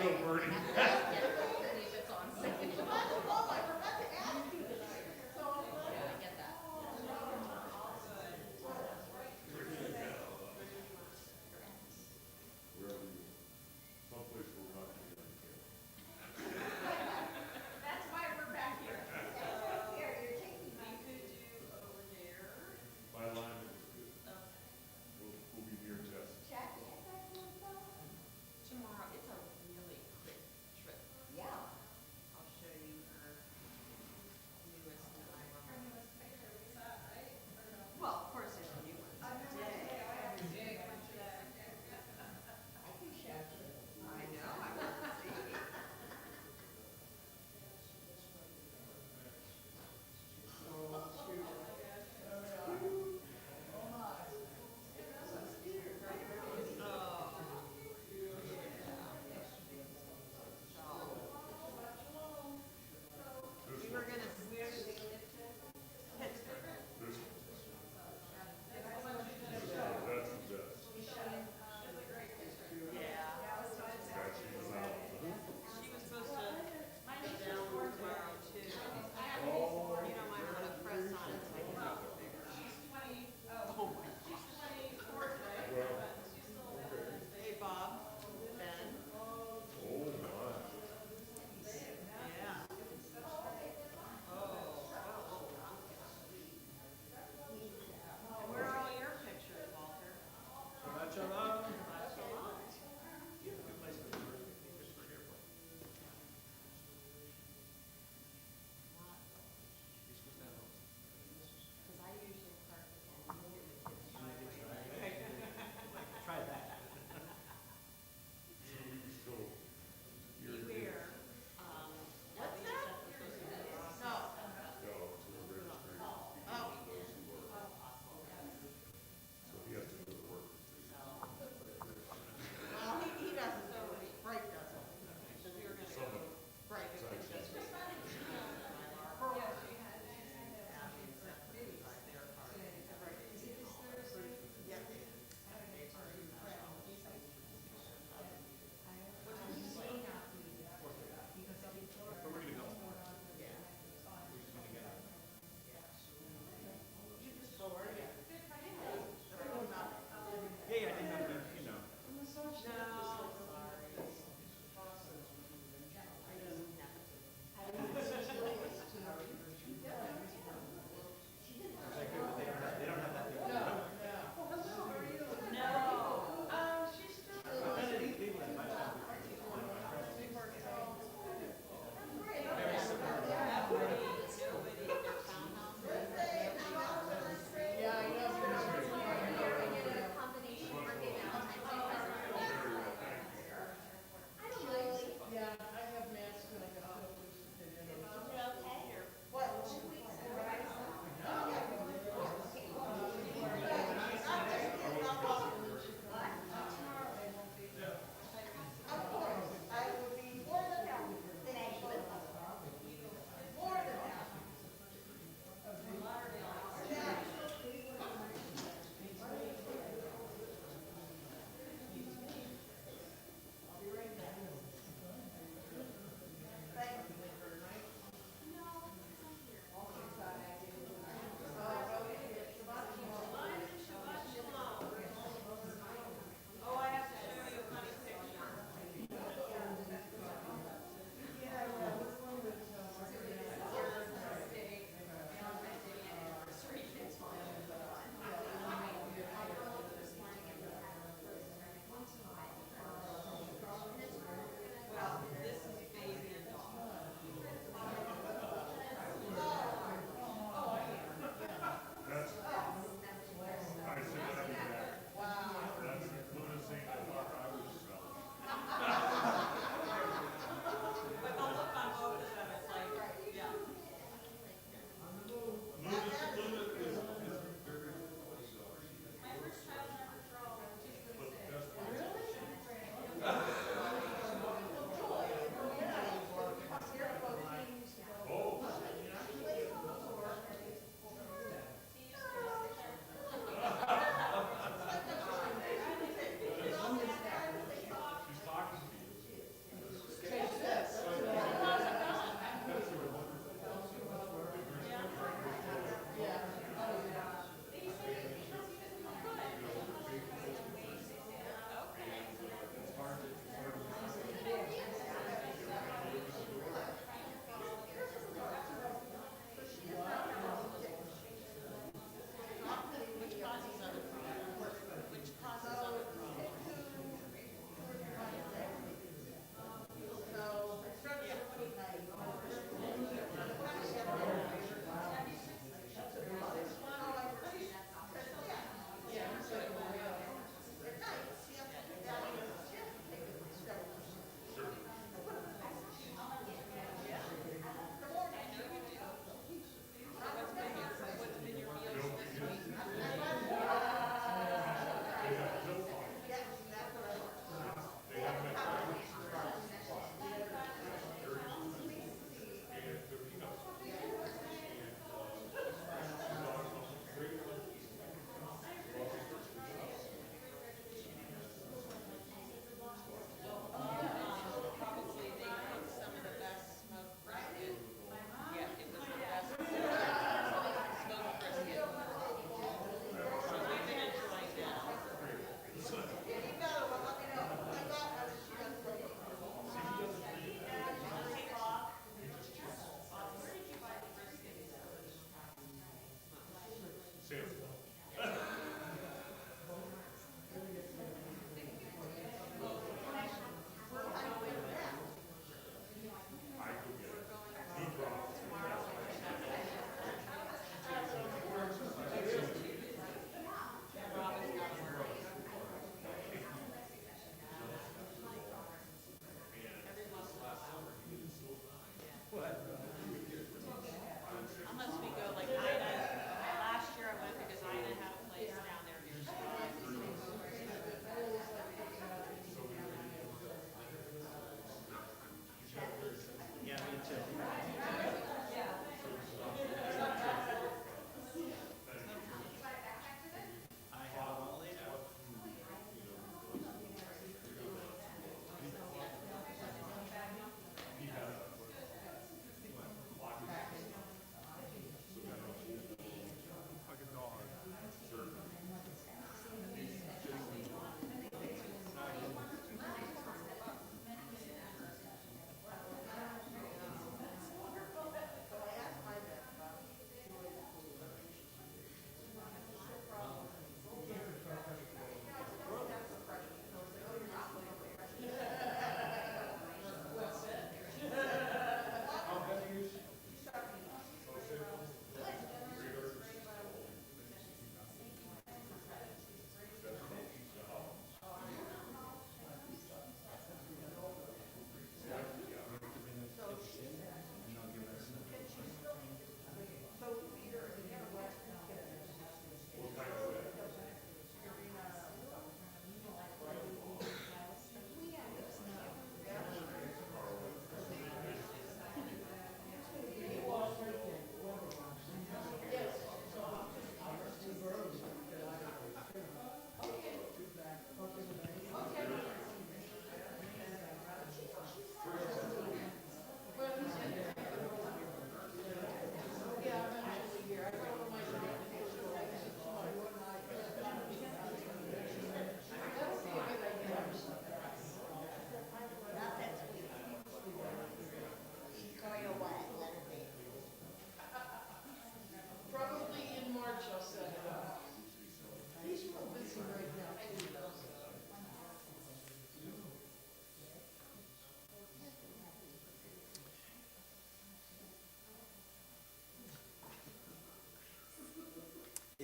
still burning. See if it's on. Well, I forgot to ask you this. So, Yeah, I get that. Wherever you, someplace where we're not gonna get killed. that's why we're back here. Here, you're taking my. We could do over there. My alignment is good. Okay. We'll be near Jess. Jackie, I thought you were Tomorrow, it's a really quick trip.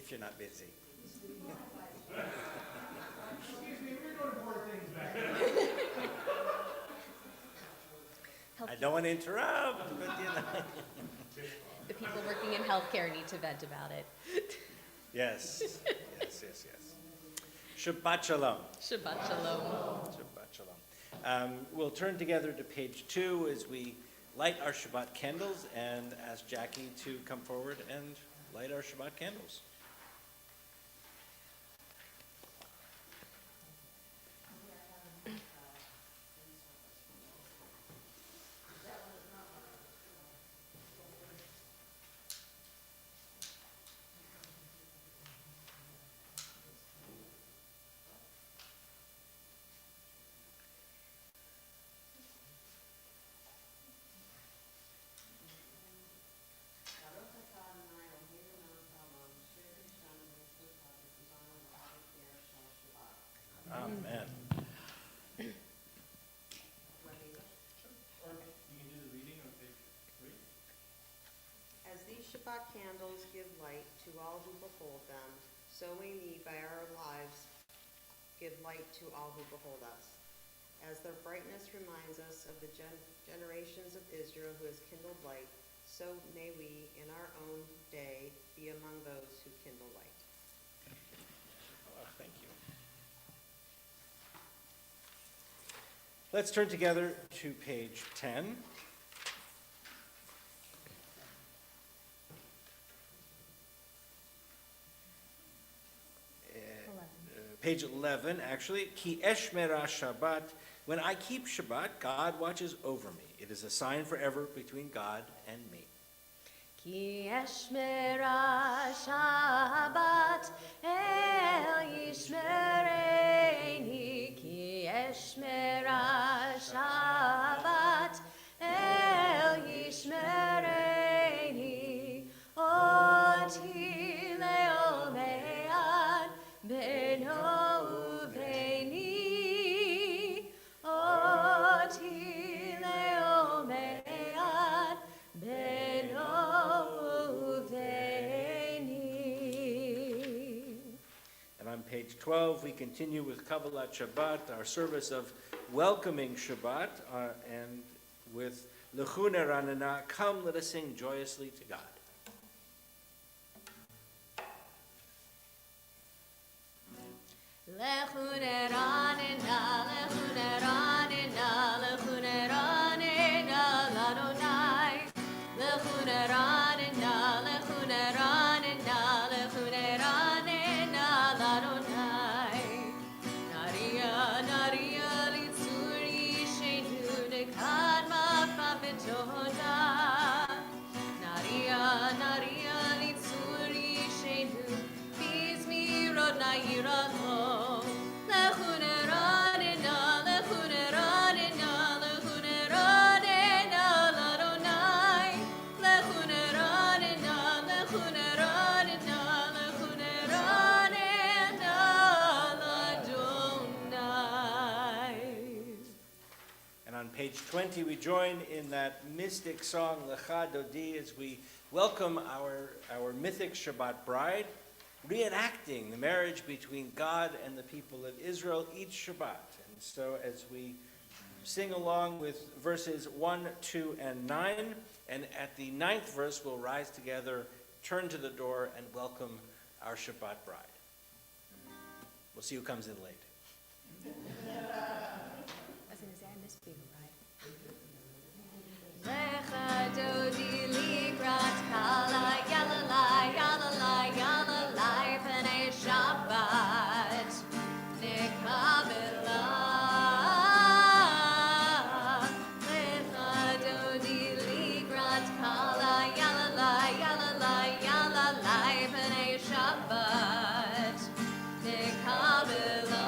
if you're not busy. Excuse me, we're doing important things back there. I don't want to interrupt, but you know. The people working in healthcare need to vent about it. Yes, yes, yes, yes. Shabbat shalom. Shabbat shalom. Shabbat shalom. We'll turn together to page 2 as we light our Shabbat candles and ask Jackie to come forward and light our Shabbat candles. Amen. As these Shabbat candles give light to all who behold them, so may we by our lives give light to all who behold us. As their brightness reminds us of the generations of Israel who has kindled light, so may we in our own day be among those who kindle light. Oh, thank you. Let's turn together to page 10. Page 11, actually. Ki eshmera Shabbat. When I keep Shabbat, God watches over me. It is a sign forever between God and me. Ki eshmera Shabbat el yishmereni. Ki eshmera Shabbat el yishmereni. Oti leomead beno uveni. Oti leomead beno uveni. And on page 12, we continue with Kabbalat Shabbat, our service of welcoming Shabbat, and with L'chuna Ranana, come let us sing joyously to God. Lechuneranena, lechuneranena, lechuneranena, ladonai. Lechuneranena, lechuneranena, lechuneranena, ladonai. Naria, naria, litzuri, shenu, nekadma, famitoda. Naria, naria, litzuri, shenu, bizmi, rodna, yiralo. Lechuneranena, lechuneranena, lechuneranena, ladonai. Lechuneranena, lechuneranena, lechuneranena, ladonai. And on page 20, we join in that mystic song, Lecha Dodi, as we welcome our mythic Shabbat bride, reenacting the marriage between God and the people of Israel each Shabbat. And so as we sing along with verses 1, 2, and 9, and at the 9th verse, we'll rise together, turn to the door, and welcome our Shabbat bride. We'll see who comes in late. I was going to say, I missed being a bride. Lecha dodi likrat kala, yalalai, yalalai, yalalai, p'nei Shabbat, nekabela. Lecha dodi likrat kala, yalalai, yalalai, yalalai, p'nei Shabbat, nekabela.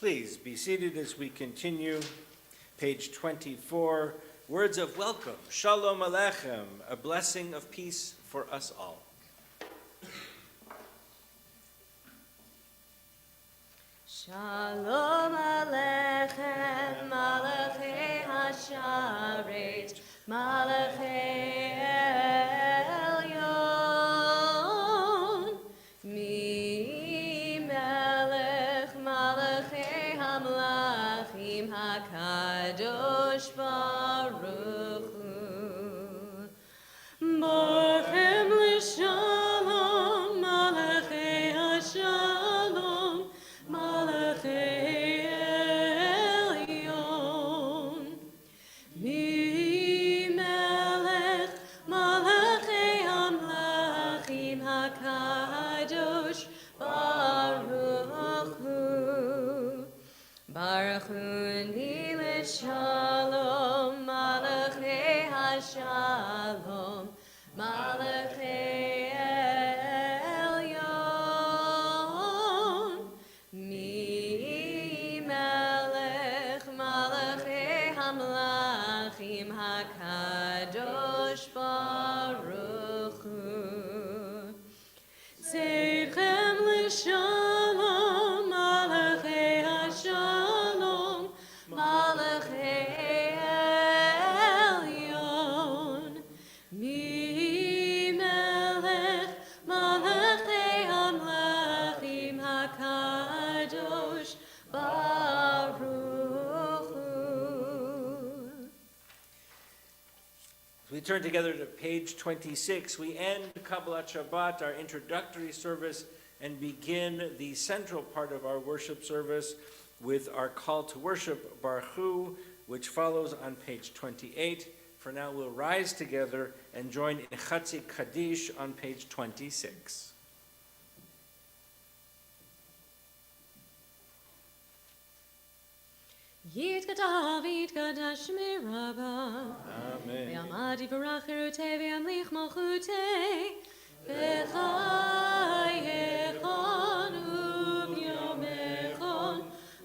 Please be seated as we continue. Page 24, words of welcome. Shalom Aleichem, a blessing of peace for us all. Shalom Aleichem, Malachei HaSharet, Malachei Elyon, Mi Melech Malachei HaMlachim HaKadosh Baruch Hu. Borchem l'shalom, Malachei HaShalom, Malachei Elyon, Mi Melech Malachei HaMlachim HaKadosh Baruch Hu. Baruch Hu ni l'shalom, Malachei HaShalom, Malachei Elyon, Mi Melech Malachei HaMlachim HaKadosh Baruch Hu. Zeichem l'shalom, Malachei HaShalom, Malachei Elyon, Mi Melech Malachei HaMlachim HaKadosh Baruch Hu. As we turn together to page 26, we end Kabbalat Shabbat, our introductory service, and begin the central part of our worship service with our call to worship, Baruch Hu, which follows on page 28. For now, we'll rise together and join in Chatzi Kaddish on page 26. Yitkadav, Yitkadash Mirabah, Amen. Ve'amad yivarach cherutei, ve'yamlich malchutei, v'chayechon u'b'yomechon,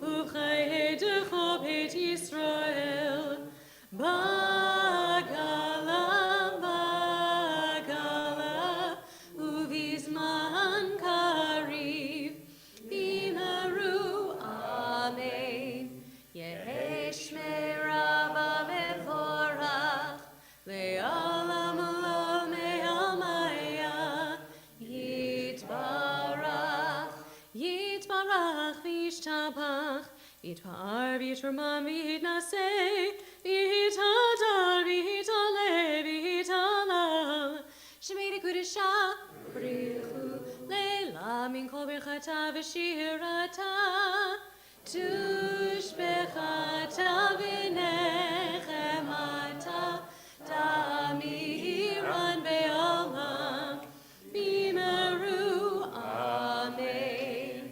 u'chayedecho Beit Yisrael, Bagala, Bagala, u'vizman kariv, Bimaru, Amen. Yehesh meraba mevorach, le'olam lo me'almaya, yitbarach, yitbarach v'yishtabach, yitpa'ar v'yitramam v'yitnaseh, v'yitadar v'yitaleh v'yitalal, shemini kudeshah brichu, le'la min kol birchata v'shirata, tushbechata v'nechemata, tamiran be'olam, bimeru, amen.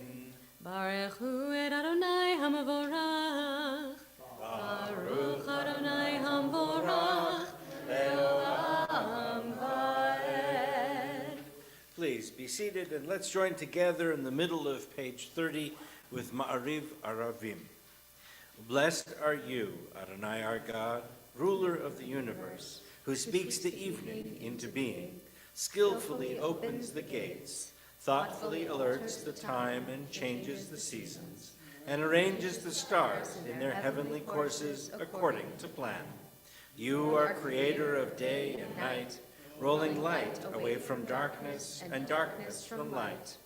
Baruch hu et Adonai hamavorach, Baruch Adonai hamavorach, le'olam va'ed. Please be seated and let's join together in the middle of page 30 with Ma'ariv Aravim. Blessed are you, Adonai our God, ruler of the universe, who speaks the evening into being, skillfully opens the gates, thoughtfully alerts the time and changes the seasons, and arranges the stars in their heavenly courses according to plan. You are creator of day and night, rolling light away from darkness and darkness from light,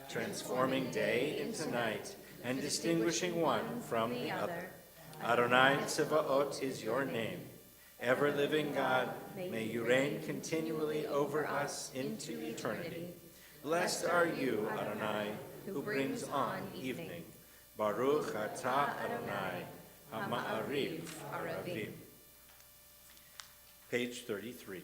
transforming day into night and distinguishing one from the other. Adonai Tsevaot is your name. Ever-living God, may you reign continually over us into eternity. Blessed are you, Adonai, who brings on evening. Baruch atah Adonai, ha-ma'ariv aravim. Page 33.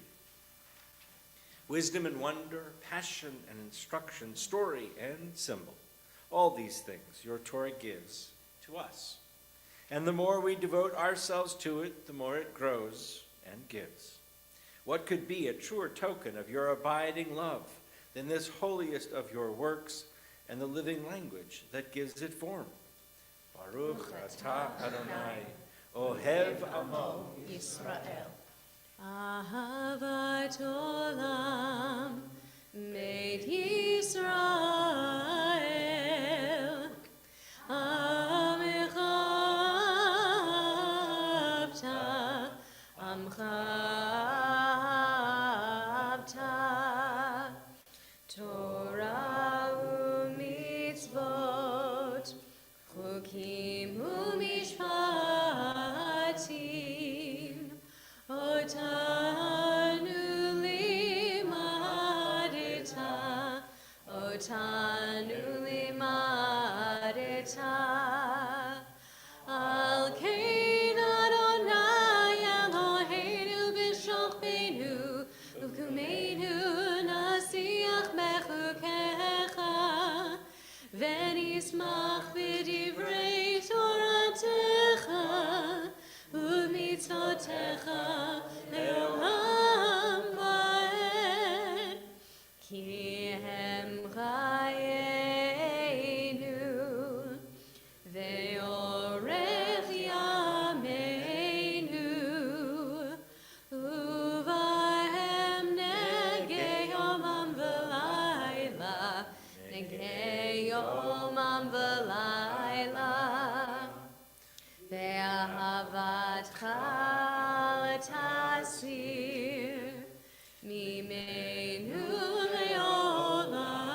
Wisdom and wonder, passion and instruction, story and symbol. All these things your Torah gives to us. And the more we devote ourselves to it, the more it grows and gives. What could be a truer token of your abiding love than this holiest of your works and the living language that gives it form? Baruch atah Adonai, Ohev Amo. Yisrael. Ahavat olam, made Yisrael. Amcha avta, Torah u'mitzvot, chukim u'mishpatim, otanu limadeta, al kein Adonai Eloheinu b'shochbeinu, u'kumeinu nasiach bechukecha, v'nismach b'divrei Toratecha, u'mitzvotecha le'olam va'ed, ki hem chayenu, ve'orech yameinu, uvahem negei yomam v'layla, negei yomam v'layla, ve'ahavatcha l'tasir, mimenu le'olamim,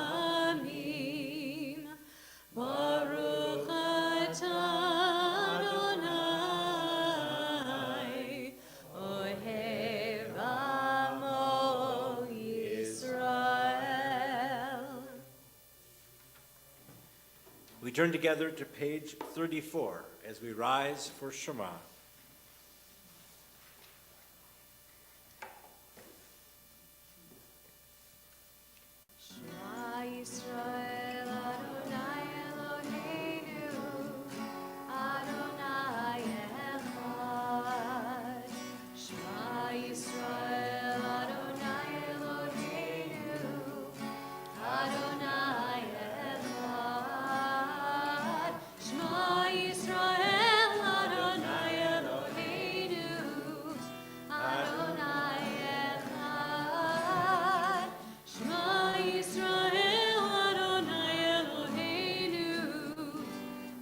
Baruch atah Adonai, Ohev Amo Yisrael. We turn together to page 34 as we rise for Shema. Shema Yisrael, Adonai Eloheinu, Adonai Echad. Shema Yisrael, Adonai Eloheinu, Adonai Echad. Shema Yisrael, Adonai Eloheinu, Adonai Echad. Shema Yisrael, Adonai Eloheinu,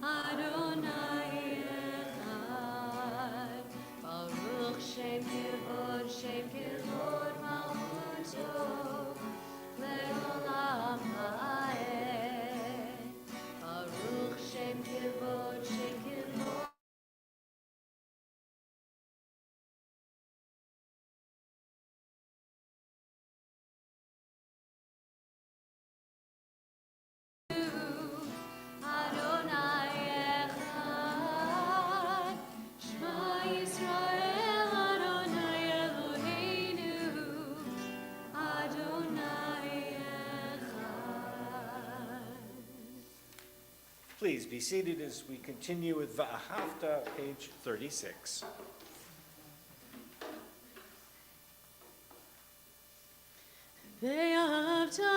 Adonai Echad. Baruch Shem Kivod Malchuto, Le'olam Va'ed. Baruch Shem Kivod Adonai Echad. Shema Yisrael, Adonai Eloheinu, Adonai Echad. Please be seated as we continue with Va'ahavta, page 36. Ve'ahavta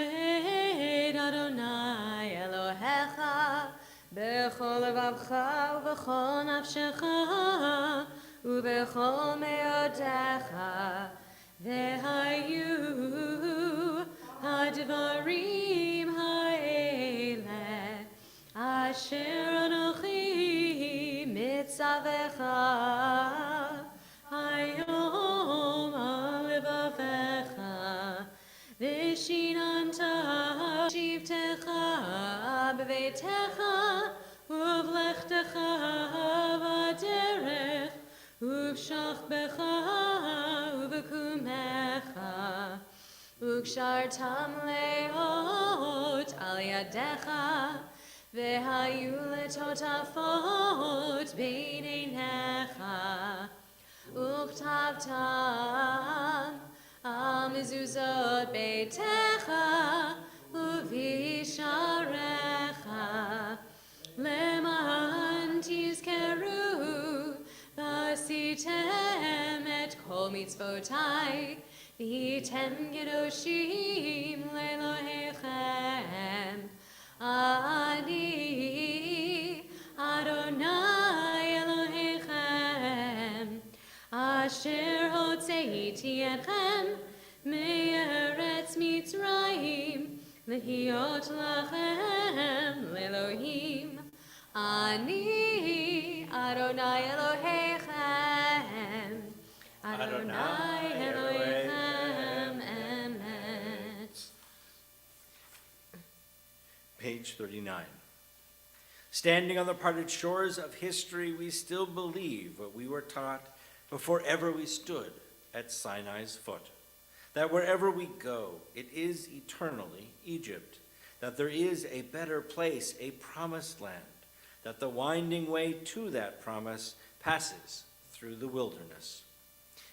et Adonai Elohecha b'chol levavcha u'b'chol nafshecha u'b'chol me'odecha ve'hayu hadvarim ha'ele asher anochi mitzavecha hayom al levavecha v'shinanta shivtecha b'veitecha uvlechtecha v'derech uv'shachbecha uv'kumecha ug'shartam leot al yadecha v'hayu letotafot b'neinecha uchtavtam amezuzot beitecha uvisharecha leman tizkeru vasitem et kol mitzvotai v'hitem kedoshim lelohechem ani Etziechem me'eretz Mitzrayim lehiot lachem le'Elohim. Ani Adonai Elohechem, Adonai Elohechem emet. Page 39. Standing on the parted shores of history, we still believe what we were taught before ever we stood at Sinai's foot, that wherever we go, it is eternally Egypt, that there is a better place, a promised land, that the winding way to that promise passes through the wilderness,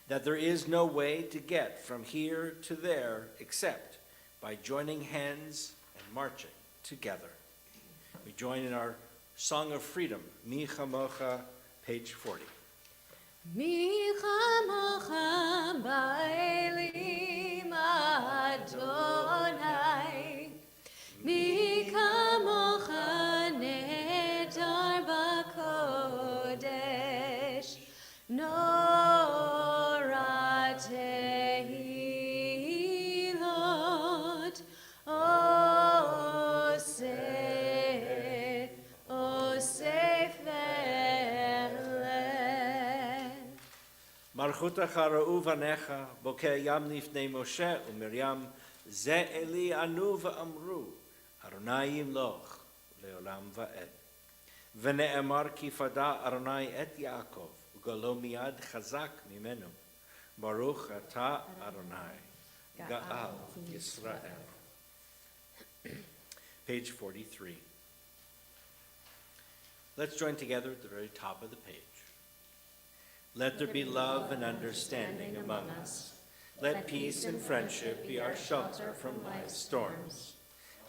that there is no way to get from here to there except by joining hands and marching together. We join in our Song of Freedom, Mi Chamocha, page 40. Mi chamocha ba'elim Adonai, mi kamocha nedar b'kodesh, nora tehilot, osef ve'eleh. Marchutecha ra'u vanecha, bokeh yam nifnei Moshe u'Miriam, ze Eli anu v'amru, Adonai yimloch le'olam va'ed. V'ne'emar ki fada Adonai et Yaakov, u'galo miyad chazak mimenu. Baruch ata Adonai, Ga'al Yisrael. Page 43. Let's join together at the very top of the page. Let there be love and understanding among us. Let peace and friendship be our shelter from life's storms.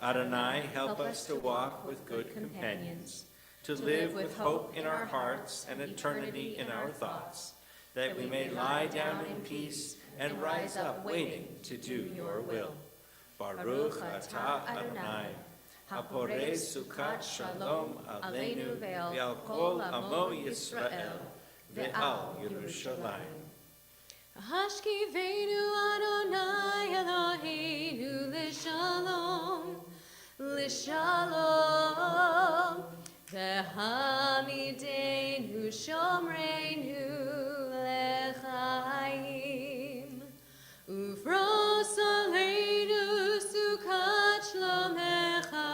Adonai, help us to walk with good companions, to live with hope in our hearts and eternity in our thoughts, that we may lie down in peace and rise up waiting to do your will. Baruch atah Adonai, haporei sukat shalom aleinu ve'al kol amo Yisrael ve'al Yerushalayim. Hashkivenu Adonai Eloheinu l'shalom, l'shalom, v'hamidenu shomreinu l'chaim, ufros aleinu sukat shlomecha,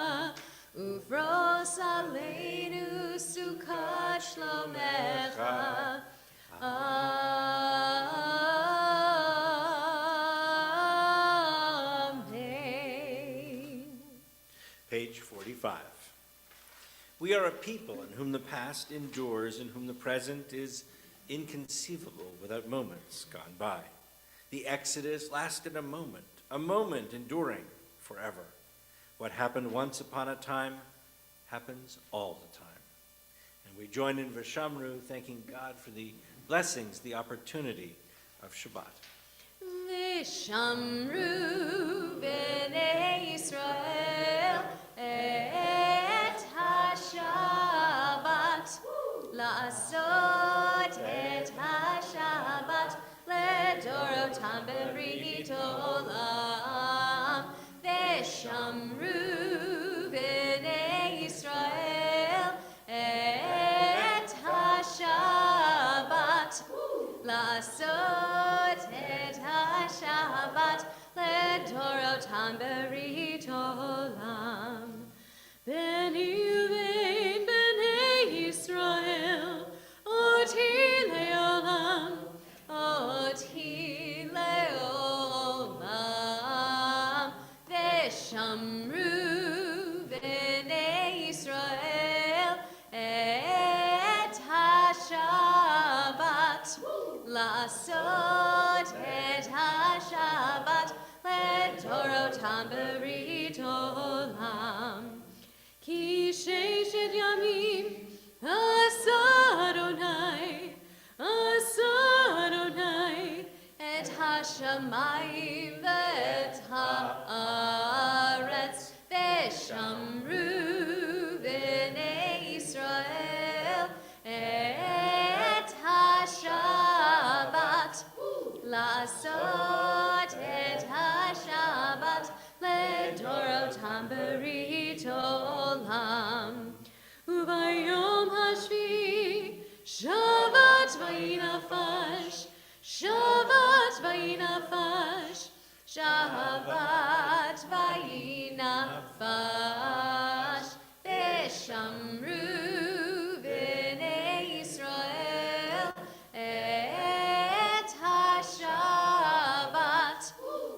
ufros aleinu sukat shlomecha. Amen. Page 45. We are a people in whom the past endures, in whom the present is inconceivable without moments gone by. The Exodus lasted a moment enduring forever. What happened once upon a time happens all the time. And we join in V'shamru, thanking God for the blessings, the opportunity of Shabbat. V'shamru b'nei Yisrael et ha-Shabbat, la'asot et ha-Shabbat, le'dorotam b'rit olam. V'shamru b'nei Yisrael et ha-Shabbat, la'asot et ha-Shabbat, le'dorotam b'rit olam. B'ni uvein b'nei Yisrael, oti le'olam, oti le'olam. V'shamru b'nei Yisrael et ha-Shabbat, la'asot et ha-Shabbat, le'dorotam b'rit olam. Ki sheishet yamim asa Adonai, et ha-shamayim ve'et ha'aretz, v'shamru b'nei Yisrael et ha-Shabbat, la'asot Dorautam Berit Olam. Ubayom Hashvi, Shabbat Vayinafash, Shabbat Vayinafash, Shabbat Vayinafash, Veshamru B'nei Yisrael et HaShabbat,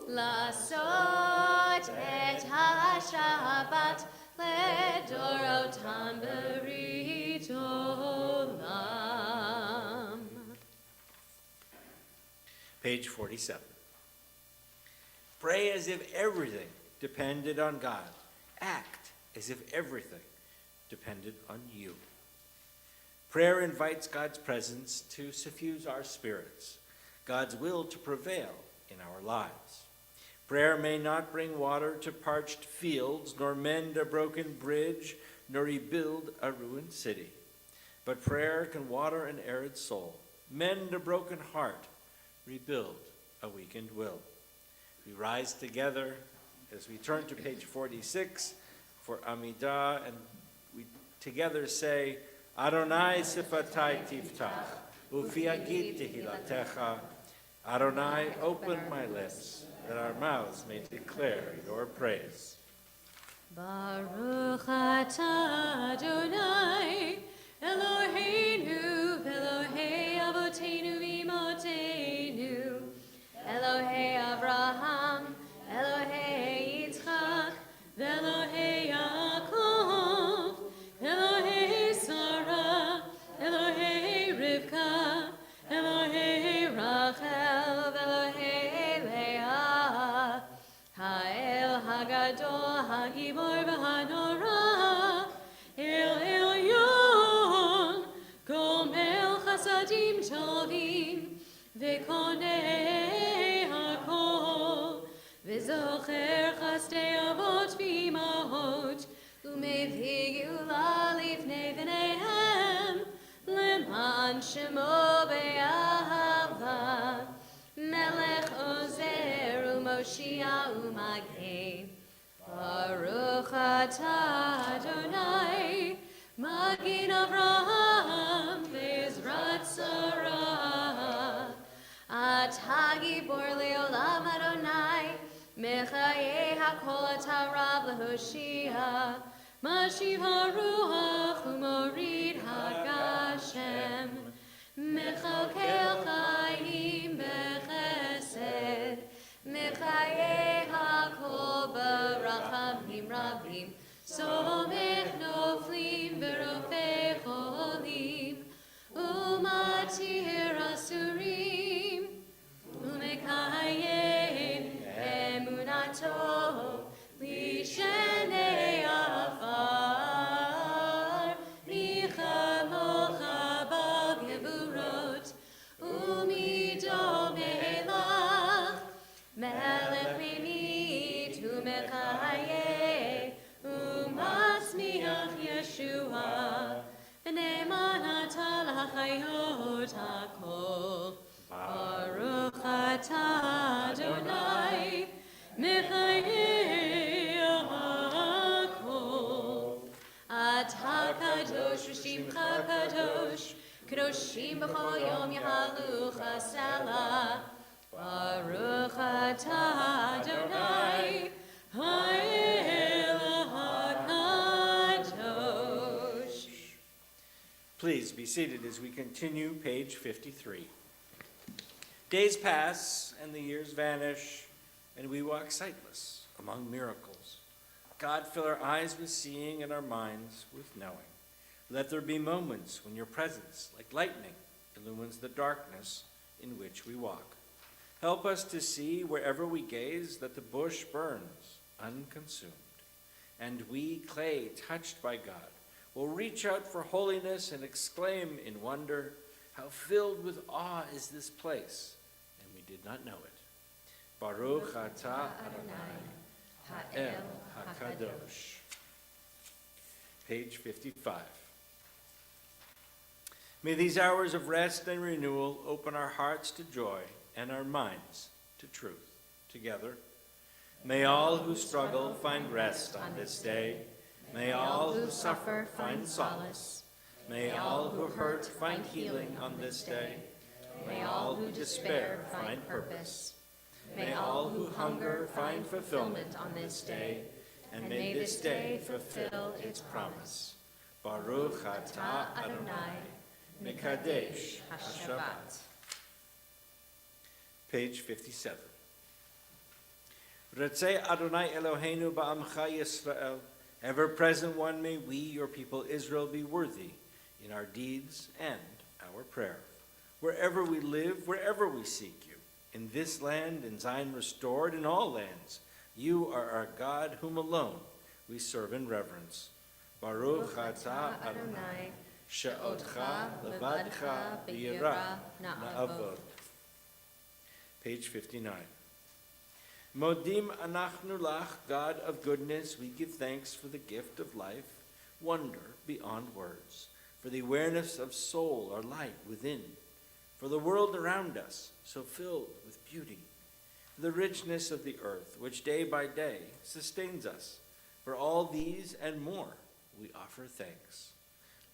Lasot et HaShabbat, Ledorotam Berit Olam. Page 47. Pray as if everything depended on God. Act as if everything depended on you. Prayer invites God's presence to suffuse our spirits, God's will to prevail in our lives. Prayer may not bring water to parched fields, nor mend a broken bridge, nor rebuild a ruined city. But prayer can water an arid soul, mend a broken heart, rebuild a weakened will. We rise together as we turn to page 46 for Amidah, and we together say, Adonai sifatai tiftach, ufi agid tehilatecha. Adonai, open my lips, that our mouths may declare your praise. Baruch atah Adonai, Eloheinu, Elohei Avotenu v'imotenu, Elohei Abraham, Elohei Yitzchak, Elohei Yaakov, Elohei Sarah, Elohei Rivka, Elohei Rachel, Elohei Leah, Ha'el Hagadol, Hagibor v'Hanora, El Elyon, Gomel Chasadim Tovim, V'konei Hakol, V'zocher Chasdei Avot v'imahot, U'mevii Geula lifnei v'neihem, Leman Shemo be'ahava, Melech Ozer u'Moshia u'Magen. Baruch atah Adonai, Magen Avraham ve'ezrat Sarah. Atah gibor le'olam Adonai, Mechayeh hakol atah Rav le'Hoshia. Mashiv haruach u'morid hagashem, Mechokel chayim bechesed, Mechayeh hakol barachamim rabim, Somech noflim v'rofei cholim, Umatir asurim, Umekayem emunato, Lishenei afar, Michamocha b'geburot, Umidom elach, Melech minit umekayeh, Umasmiach Yeshua, V'ne'eman atah l'chayot hakol. Baruch atah Adonai, Mechayeh hakol. Atah kadosh u'shimcha kadosh, Kadoshim b'chol yom yahalu chasela. Baruch atah Adonai, Ha'el HaKadosh. Please be seated as we continue page 53. Days pass and the years vanish, and we walk sightless among miracles. God, fill our eyes with seeing and our minds with knowing. Let there be moments when your presence, like lightning, illumines the darkness in which we walk. Help us to see wherever we gaze that the bush burns unconsumed, and we, clay touched by God, will reach out for holiness and exclaim in wonder, how filled with awe is this place, and we did not know it. Baruch atah Adonai, Ha'el HaKadosh. Page 55. May these hours of rest and renewal open our hearts to joy and our minds to truth. Together, May all who struggle find rest on this day. May all who suffer find solace. May all who hurt find healing on this day. May all who despair find purpose. May all who hunger find fulfillment on this day. And may this day fulfill its promise. Baruch atah Adonai, Mekadesh HaShabbat. Page 57. Ratzeh Adonai Eloheinu ba'amcha Yisrael. Ever present one, may we, your people Israel, be worthy in our deeds and our prayer. Wherever we live, wherever we seek you, in this land, in Zion restored, in all lands, you are our God, whom alone we serve in reverence. Baruch atah Adonai, she'otcha levadcha b'yirah na'avod. Page 59. Modim anachnu lach, God of goodness, we give thanks for the gift of life, wonder beyond words, for the awareness of soul or light within, for the world around us, so filled with beauty, for the richness of the earth, which day by day sustains us. For all these and more, we offer thanks.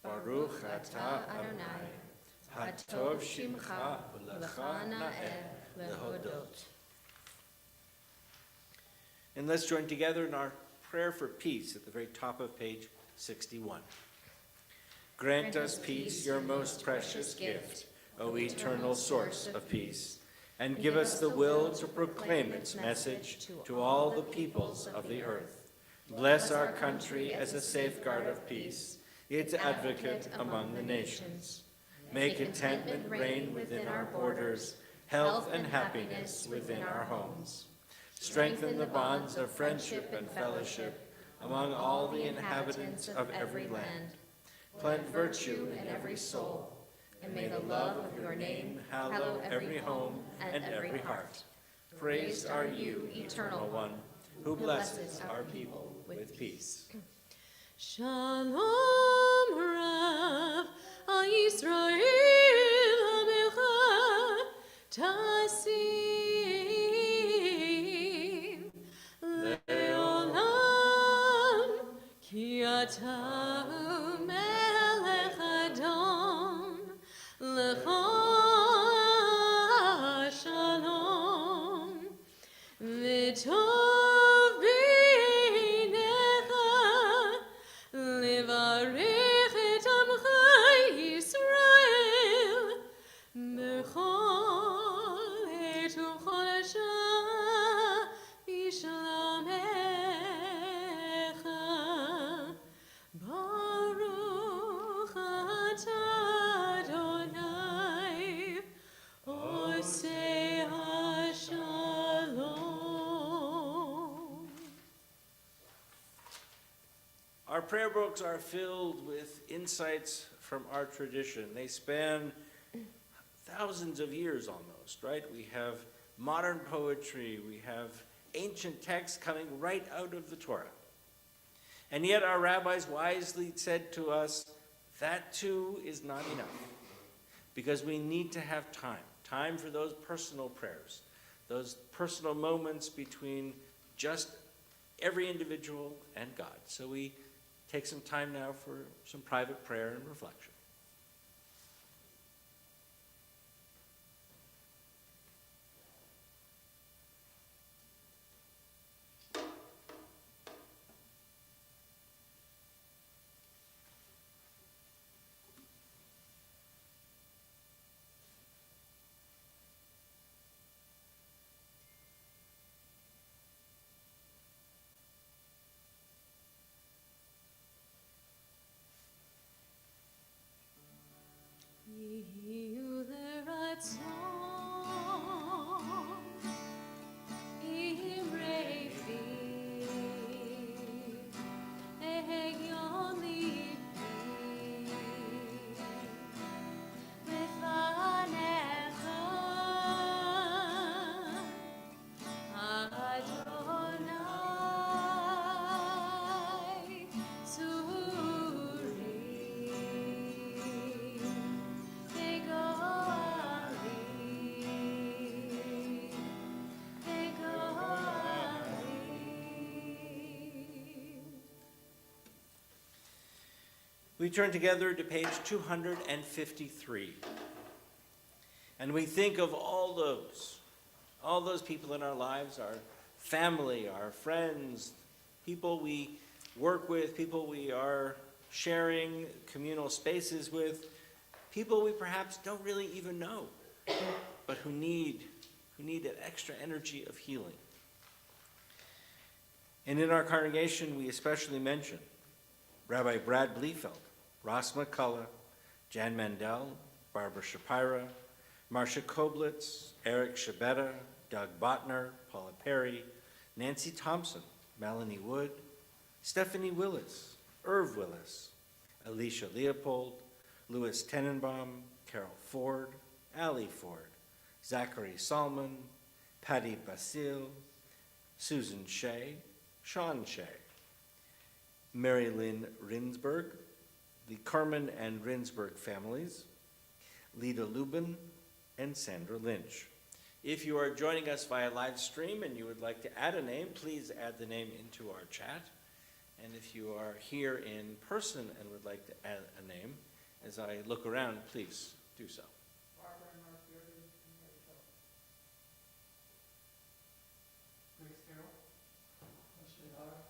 Baruch atah Adonai, hatov shimcha u'lecha na'eh lehodot. And let's join together in our prayer for peace at the very top of page 61. Grant us peace, your most precious gift, O eternal source of peace, and give us the will to proclaim its message to all the peoples of the earth. Bless our country as a safeguard of peace, its advocate among the nations. Make contentment reign within our borders, health and happiness within our homes. Strengthen the bonds of friendship and fellowship among all the inhabitants of every land. Plant virtue in every soul, and may the love of your name hallow every home and every heart. Praised are you, Eternal One, who blesses our people with peace. Shalom Rav al Yisrael Hamecha Tasim Le'olam Ki Ata Melech Adon Lecha Shalom V'tov b'einecha levarech et amcha Yisrael b'chol et u'chol asher b'shalamecha. Baruch atah Adonai oseh hashalom. Our prayer books are filled with insights from our tradition. They span thousands of years almost, right? We have modern poetry, we have ancient texts coming right out of the Torah. And yet our rabbis wisely said to us, that too is not enough, because we need to have time for those personal prayers, those personal moments between just every individual and God. So we take some time now for some private prayer and reflection. We turn together to page 253. And we think of all those people in our lives, our family, our friends, people we work with, people we are sharing communal spaces with, people we perhaps don't really even know, but who need that extra energy of healing. And in our congregation, we especially mention Rabbi Brad Bliefeld, Ross McCullough, Jan Mandel, Barbara Shapira, Marcia Koblitz, Eric Shabetta, Doug Botner, Paula Perry, Nancy Thompson, Melanie Wood, Stephanie Willis, Irv Willis, Alicia Leopold, Louis Tenenbaum, Carol Ford, Allie Ford, Zachary Salmon, Patty Basile, Susan Shea, Sean Shea, Mary Lynn Rinsberg, the Carmen and Rinsberg families, Lida Lubin, and Sandra Lynch. If you are joining us via live stream and you would like to add a name, please add the name into our chat. And if you are here in person and would like to add a name, as I look around, please do so. Grace Carroll, Leslie Hart,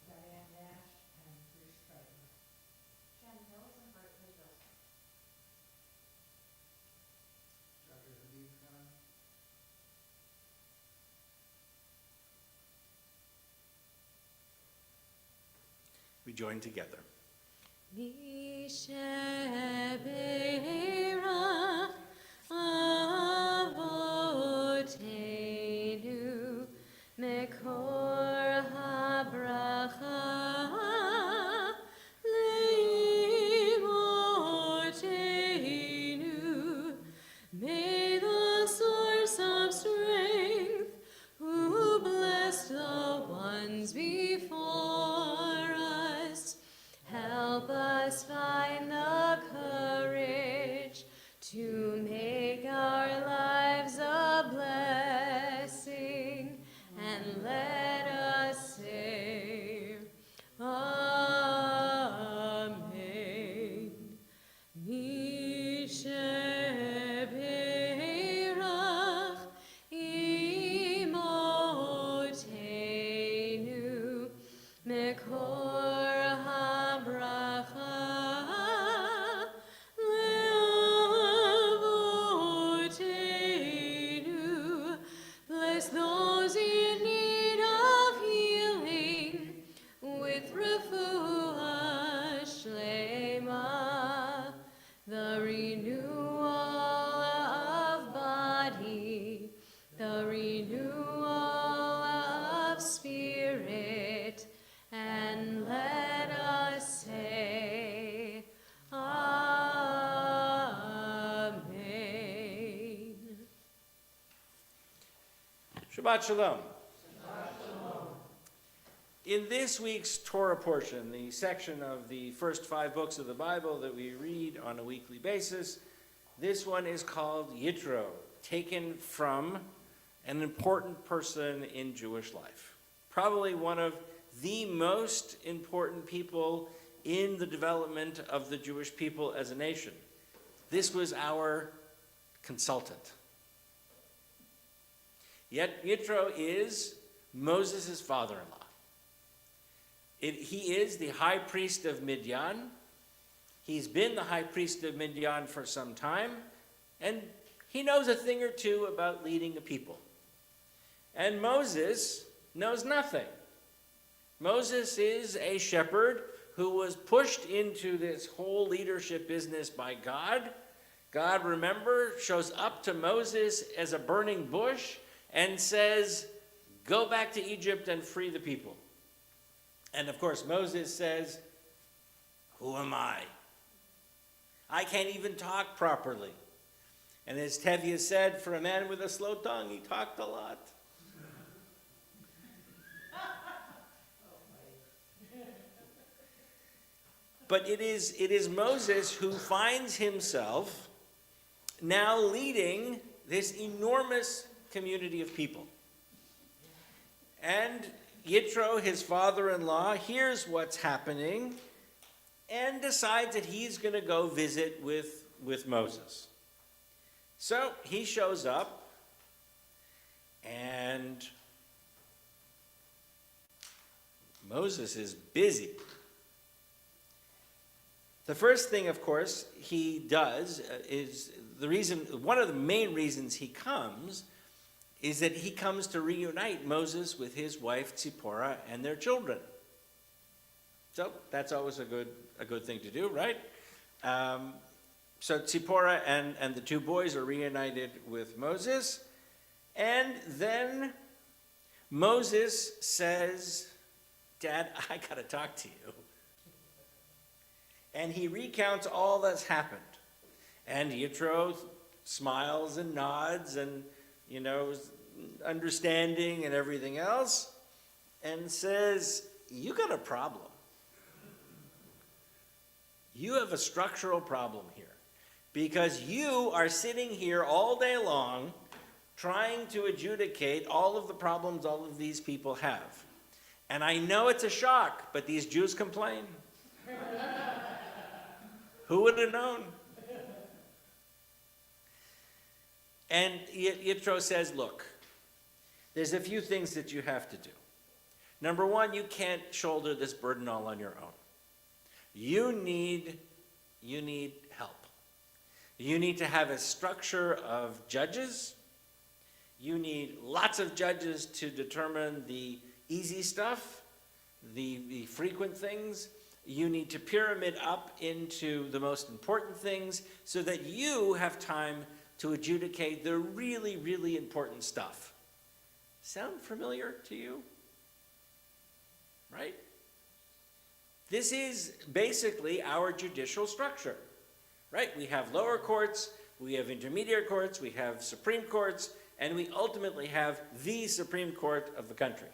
Diane Nash and Bruce Stryker. Jen Hills and Berkeley Wilson. Dr. Habib Khan, We join together. Misheberach Avotenu Mekor HaBracha Leimotenu. May the source of strength, who blessed the ones before us, help us find the courage to make our lives a blessing, and let us say, Amen. Misheberach Imotenu Mekor HaBracha Leavotenu. Bless those in need of healing with refuah shlema, the renewal of body, the renewal of spirit, and let us say, Amen. Shabbat Shalom. In this week's Torah portion, the section of the first 5 books of the Bible that we read on a weekly basis, this one is called Yitro, taken from an important person in Jewish life. Probably one of the most important people in the development of the Jewish people as a nation. This was our consultant. Yet Yitro is Moses' father-in-law. He is the high priest of Midian. He's been the high priest of Midian for some time, and he knows a thing or two about leading a people. And Moses knows nothing. Moses is a shepherd who was pushed into this whole leadership business by God. God, remember, shows up to Moses as a burning bush and says, go back to Egypt and free the people. And of course, Moses says, who am I? I can't even talk properly. And as Tevye said, for a man with a slow tongue, he talked a lot. But it is Moses who finds himself now leading this enormous community of people. And Yitro, his father-in-law, hears what's happening, and decides that he's going to go visit with Moses. So he shows up, and Moses is busy. The first thing, of course, he does is one of the main reasons he comes is that he comes to reunite Moses with his wife Zipporah and their children. So that's always a good thing to do, right? So Zipporah and the two boys are reunited with Moses, and then Moses says, "Dad, I got to talk to you." And he recounts all that's happened. And Yitro smiles and nods and, understanding and everything else, and says, "You got a problem. You have a structural problem here, because you are sitting here all day long trying to adjudicate all of the problems all of these people have. And I know it's a shock, but these Jews complain." Who would have known? And Yitro says, "Look, there's a few things that you have to do. Number one, you can't shoulder this burden all on your own. You need help. You need to have a structure of judges. You need lots of judges to determine the easy stuff, the frequent things. You need to pyramid up into the most important things so that you have time to adjudicate the really, really important stuff." Sound familiar to you? Right? This is basically our judicial structure, right? We have lower courts, we have intermediate courts, we have Supreme Courts, and we ultimately have the Supreme Court of the country,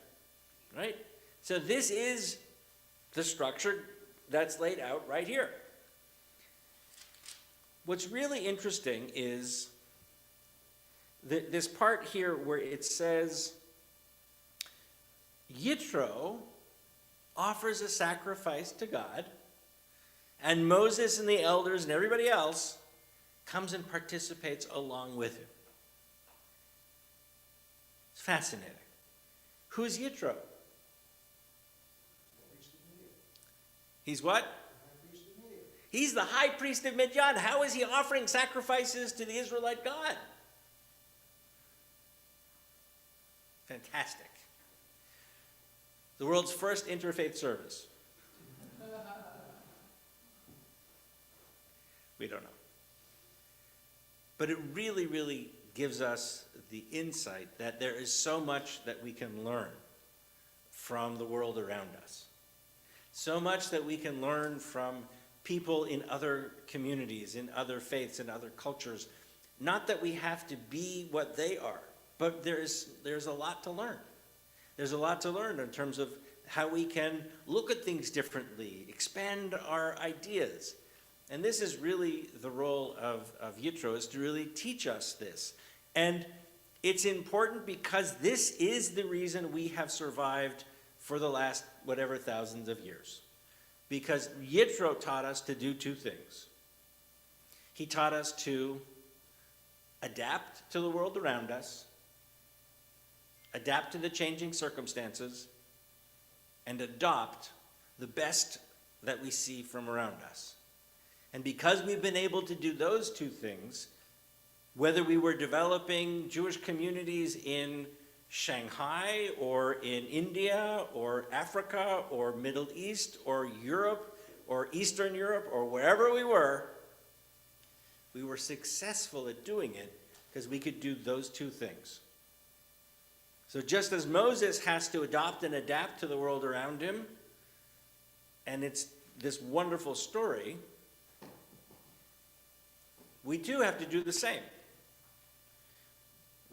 right? So this is the structure that's laid out right here. What's really interesting is this part here where it says Yitro offers a sacrifice to God, and Moses and the elders and everybody else comes and participates along with him. It's fascinating. Who's Yitro? He's what? He's the high priest of Midian. How is he offering sacrifices to the Israelite God? Fantastic. The world's first interfaith service. We don't know. But it really, really gives us the insight that there is so much that we can learn from the world around us. So much that we can learn from people in other communities, in other faiths, in other cultures. Not that we have to be what they are, but there's a lot to learn. There's a lot to learn in terms of how we can look at things differently, expand our ideas. And this is really the role of Yitro, is to really teach us this. And it's important because this is the reason we have survived for the last whatever thousands of years. Because Yitro taught us to do two things. He taught us to adapt to the world around us, adapt to the changing circumstances, and adopt the best that we see from around us. And because we've been able to do those two things, whether we were developing Jewish communities in Shanghai or in India or Africa or Middle East or Europe or Eastern Europe or wherever we were successful at doing it because we could do those two things. So just as Moses has to adopt and adapt to the world around him, and it's this wonderful story, we too have to do the same.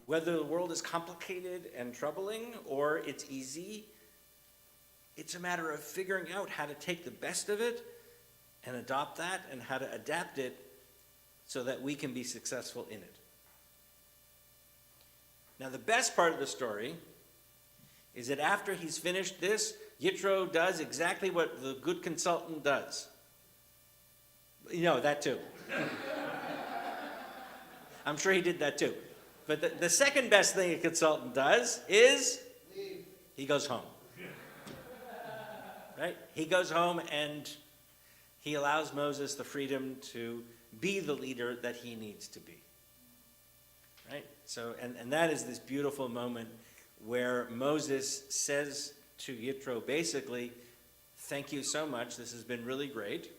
Whether the world is complicated and troubling or it's easy, it's a matter of figuring out how to take the best of it and adopt that and how to adapt it so that we can be successful in it. Now, the best part of the story is that after he's finished this, Yitro does exactly what the good consultant does. No, that too. I'm sure he did that too. But the second best thing a consultant does is he goes home. Right? He goes home and he allows Moses the freedom to be the leader that he needs to be. Right? So, and that is this beautiful moment where Moses says to Yitro, basically, thank you so much, this has been really great.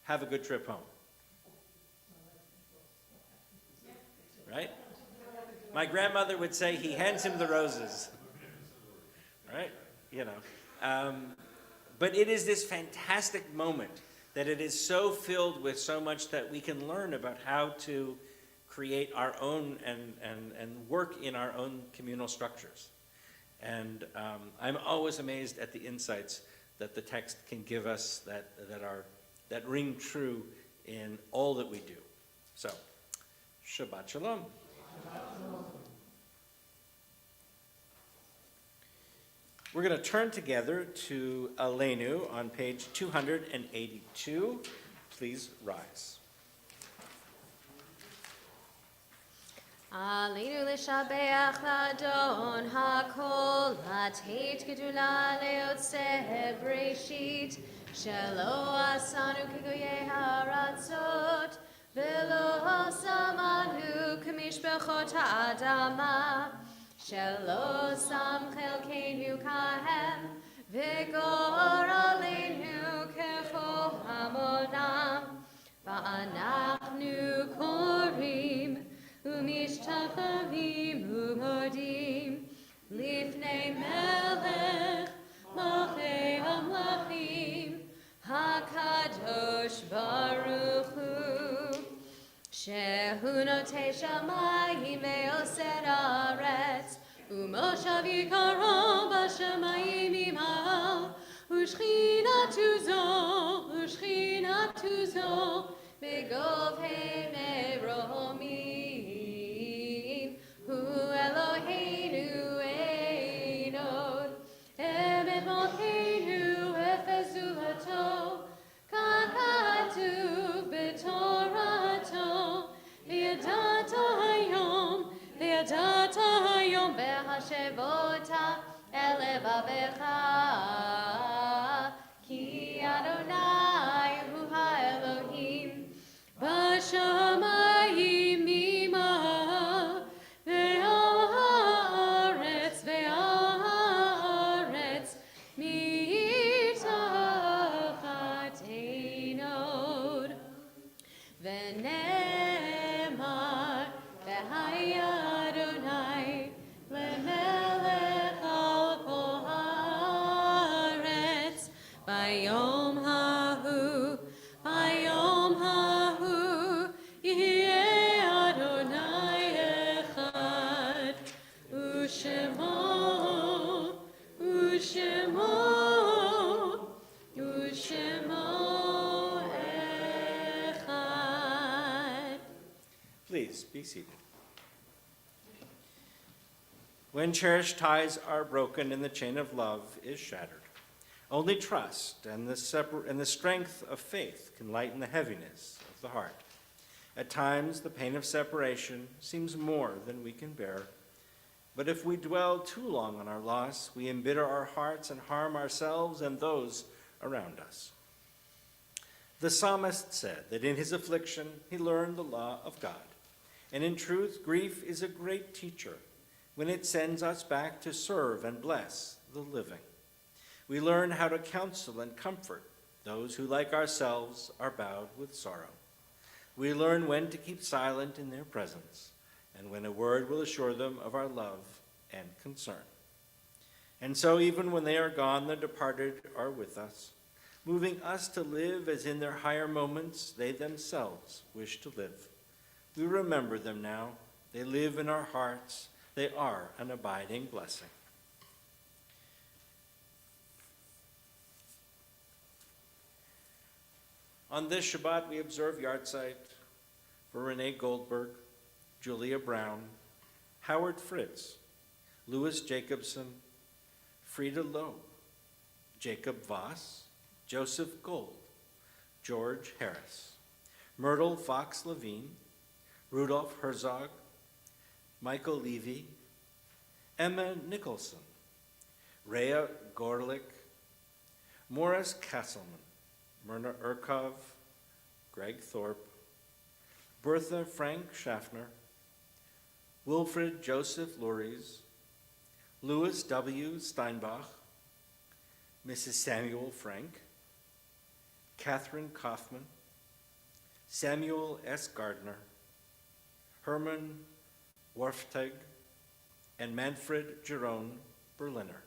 Have a good trip home. Right? My grandmother would say he hands him the roses. Right? You know. But it is this fantastic moment that it is so filled with so much that we can learn about how to create our own and work in our own communal structures. And I'm always amazed at the insights that the text can give us that ring true in all that we do. So, Shabbat Shalom. We're going to turn together to Aleinu on page 282. Please rise. עלינו לשבח לאדון הכל, לתת גדולה ליוצא בראשית, שלא עשנו כגויי הארצות, ולא שמנו כמשפחות האדמה, שלא שם חלקנו כהם, וגורלנו ככל המונם, ואנחנו קוראים ומשתחווים ומודים לפני מלך מלכי המלכים הקדוש ברוך הוא שהוא נוטה שמיים ועושה ארץ ומושב יקרו בשמיים ממעל ושכינתו זו בגובהי מרומים הוא אלוהינו אין עוד אמת מלכנו אפזותו ככתוב בתורתו וידעת היום בהשבות אל לבבך כי אדוני הוא האלוהים בשמיים ממעל ועל הארץ מתחת אין עוד ונאמר והיה אדוני למלך על כל הארץ ביום ההוא יהיה אדוני אחד ושמו אחד. Please be seated. When cherished ties are broken and the chain of love is shattered, only trust and the strength of faith can lighten the heaviness of the heart. At times, the pain of separation seems more than we can bear. But if we dwell too long on our loss, we embitter our hearts and harm ourselves and those around us. The psalmist said that in his affliction he learned the law of God. And in truth, grief is a great teacher when it sends us back to serve and bless the living. We learn how to counsel and comfort those who, like ourselves, are bowed with sorrow. We learn when to keep silent in their presence, and when a word will assure them of our love and concern. And so even when they are gone, the departed are with us, moving us to live as in their higher moments they themselves wish to live. We remember them now. They live in our hearts. They are an abiding blessing. On this Shabbat, we observe Yahrzeit for Renee Goldberg, Julia Brown, Howard Fritz, Louis Jacobson, Frida Loeb, Jacob Voss, Joseph Gold, George Harris, Myrtle Fox Levine, Rudolph Herzog, Michael Levy, Emma Nicholson, Rhea Gorlick, Morris Castleman, Myrna Urkov, Greg Thorpe, Bertha Frank Schaffner, Wilfred Joseph Luries, Louis W. Steinbach, Mrs. Samuel Frank, Catherine Kaufman, Samuel S. Gardner, Herman Warfteg, and Manfred Jerome Berliner.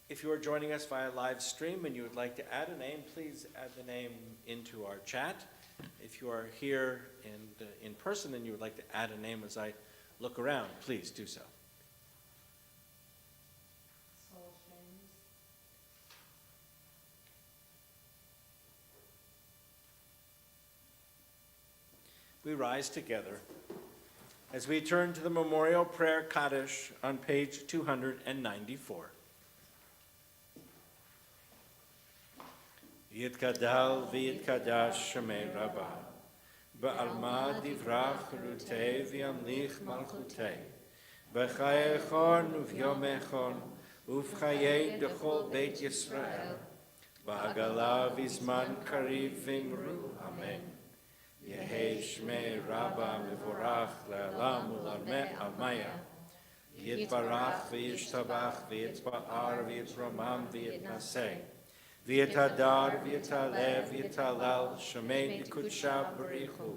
If you are joining us via live stream and you would like to add a name, please add the name into our chat. If you are here in person and you would like to add a name as I look around, please do so. Soul Shames. We rise together as we turn to the memorial prayer Kaddish on page 294. Yitkadal v'yitkadash shemei Rabbah, ba'alma divrach rutei v'yamlich malchutei, b'chai echon uv'yom echon, uv'chayei dechol beit Yisrael, ba'agala v'izman kariv v'imru, amen. Yehei shmei Rabbah mevorach le'alam u'lamaya, yitbarach v'yishtabach v'yitzba'ar v'yitzromam v'yitnaseh, V'yitadar, v'yitalev, v'yitalal, shomei b'kudsha b'richu,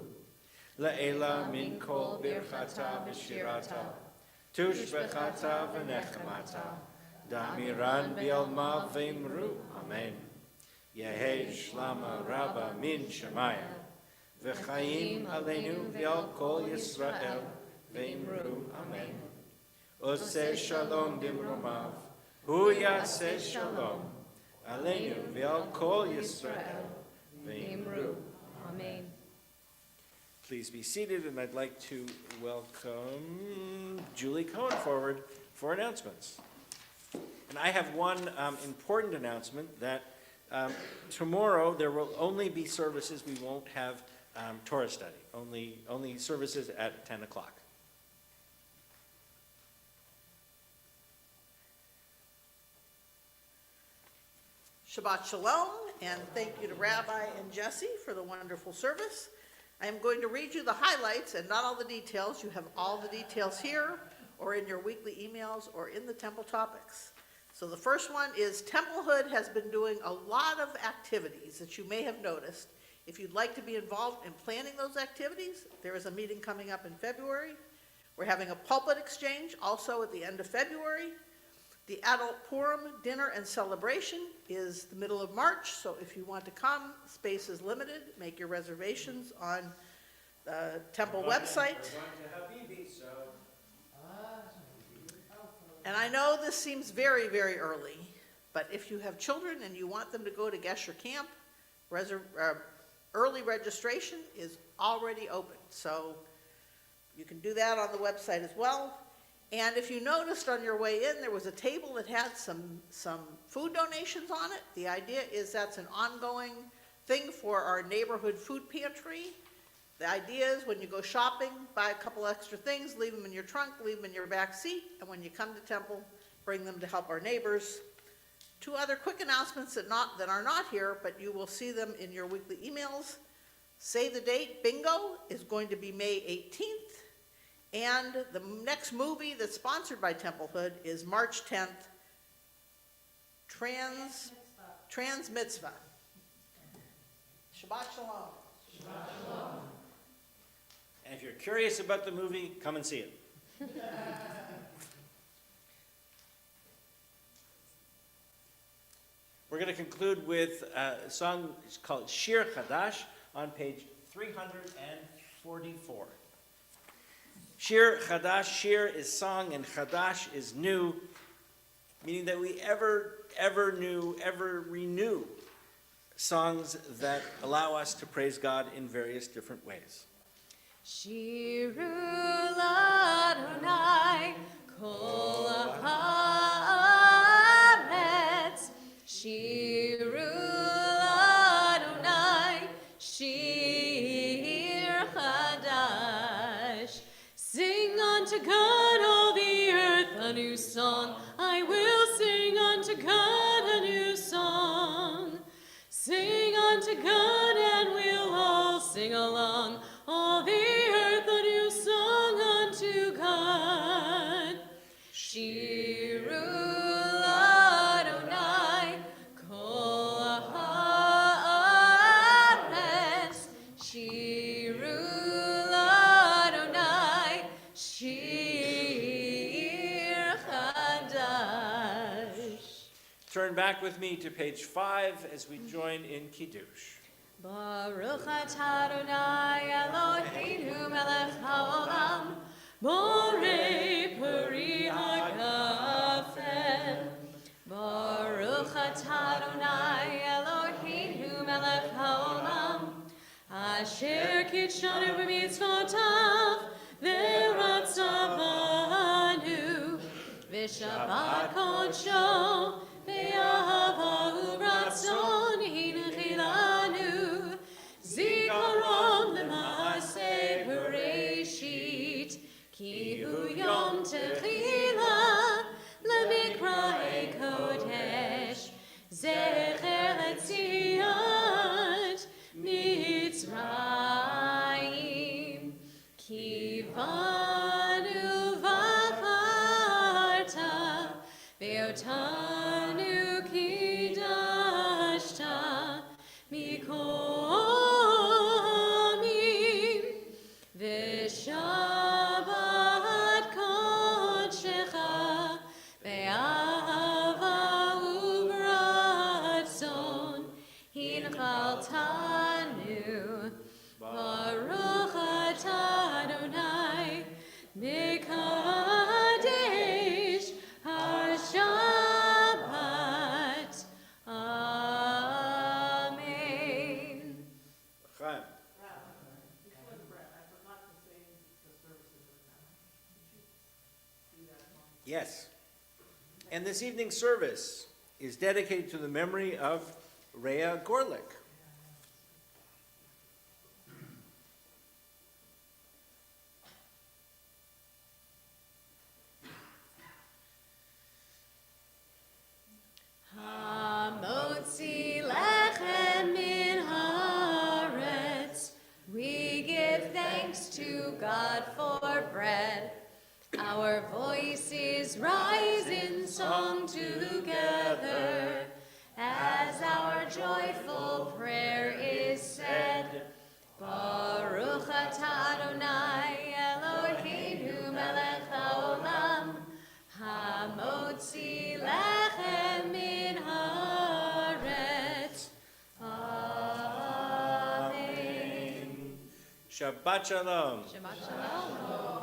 le'ela min kol birchata v'shirata, tushbechata v'nechemata, damiran b'yalma v'imru, amen. Yehei shlama rabba min shemaya, v'chayim aleinu v'yal kol Yisrael, v'imru, amen. Oseh shalom dimromav, hu yaseh shalom, Aleinu v'al kol Yisrael v'imru. Amen. Please be seated, and I'd like to welcome Julie Cohen forward for announcements. And I have one important announcement that tomorrow there will only be services. We won't have Torah study. Only services at 10 o'clock. Shabbat Shalom, and thank you to Rabbi and Jesse for the wonderful service. I am going to read you the highlights and not all the details. You have all the details here, or in your weekly emails, or in the temple topics. So the first one is Templehood has been doing a lot of activities that you may have noticed. If you'd like to be involved in planning those activities, there is a meeting coming up in February. We're having a pulpit exchange also at the end of February. The adult Purim dinner and celebration is the middle of March, so if you want to come, space is limited. Make your reservations on the temple website. And I know this seems very, very early, but if you have children and you want them to go to Gesher Camp, early registration is already open, so you can do that on the website as well. And if you noticed on your way in, there was a table that had some food donations on it. The idea is that's an ongoing thing for our neighborhood food pantry. The idea is when you go shopping, buy a couple extra things, leave them in your trunk, leave them in your back seat, and when you come to temple, bring them to help our neighbors. Two other quick announcements that are not here, but you will see them in your weekly emails. Save the date, bingo is going to be May 18th. And the next movie that's sponsored by Templehood is March 10th, Trans Mitzvah. Shabbat Shalom. Shabbat Shalom. And if you're curious about the movie, come and see it. We're going to conclude with a song called Shir Chadash on page 344. Shir Chadash, Shir is song and Chadash is new, meaning that we ever renew songs that allow us to praise God in various different ways. Shiru l'Adonai kol haaretz, Shiru unto God a new song. Sing unto God, and we'll all sing along. All the earth a new song unto God. Shiru Adonai kol haaretz. Shiru Adonai shir chadash. Turn back with me to page 5 as we join in Kiddush. Baruch atah Adonai Eloheinu melech haolam, borei peri hagafen. Baruch atah Adonai Eloheinu melech haolam, asher kitshanu b'mitzvotav v'ratzavanu, v'shabbat kodsho ve'ahavahu ratzon hinchilanu. Zikaron l'maaseh Bereshit, ki hu yom techila l'mikra'ei kodesh, zecher l'tziat Mitzrayim, ki vanu v'acharta ve'otanu kidashta mikol Shabbat kodshecha ve'ahava u'ratzon hinchaltanu. Baruch atah Adonai mekadesh hashabbat. Amen. Chaim. Before the bread, I forgot to say the services are now. Did you do that, Mom? Yes. And this evening's service is dedicated to the memory of Rhea Gorlick. Hamotzi lechem min haaretz. We give thanks to God for bread. Our voices rise in song together as our joyful prayer is said. Baruch atah Adonai Eloheinu melech haolam, hamotzi lechem min haaretz. Amen. Shabbat Shalom. Shabbat shalom.